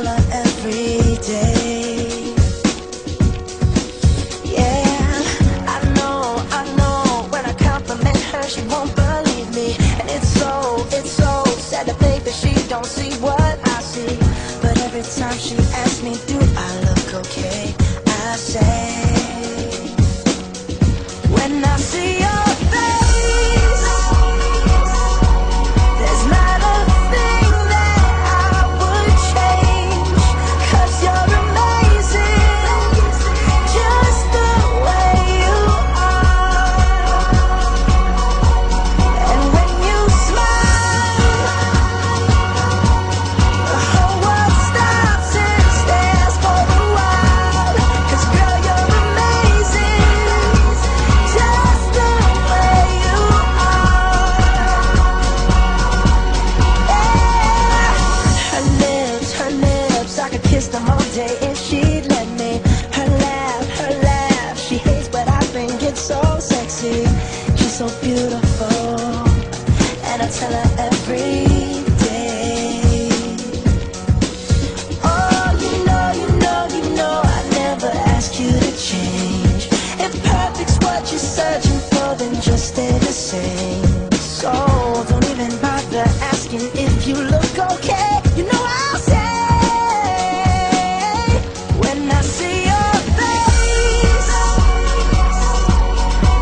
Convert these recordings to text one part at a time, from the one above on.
her every day. Yeah, I know, when I compliment her, she won't believe me. And it's so sad to think that she don't see what I see. But every time she asks me, do I look okay, I say, when I see your face, there's not a thing that I would change, 'cause you're amazing, just the way you are. And when you smile, the whole world stops and stares for a while, 'cause girl, you're amazing, just the way you are. Yeah. Her lips, I could kiss them all day if she'd let me. Her laugh, she hates but I think it's so sexy. She's so beautiful, and I tell her every day. Oh, you know, I never ask you to change. If perfect's what you're searching for, then just stay the same. So don't even bother asking if you look okay. You know I'll say, when I see your face,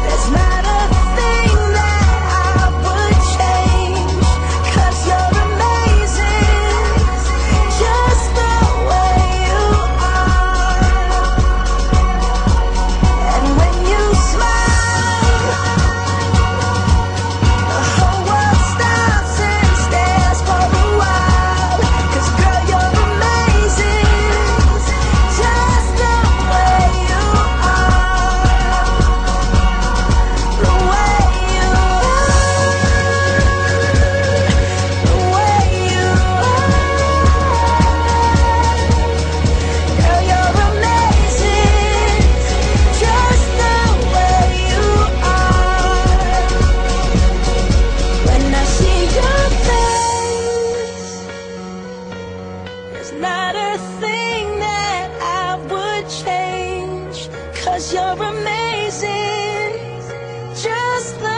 there's not a thing that I would change, 'cause you're amazing, just the way you are. And when you smile, the whole world stops and stares for a while, 'cause girl, you're amazing, just the way you are. The way you are, the way you are. Girl, you're amazing, just the way you are. When I see your face, there's not a thing that I would change, 'cause you're amazing, just the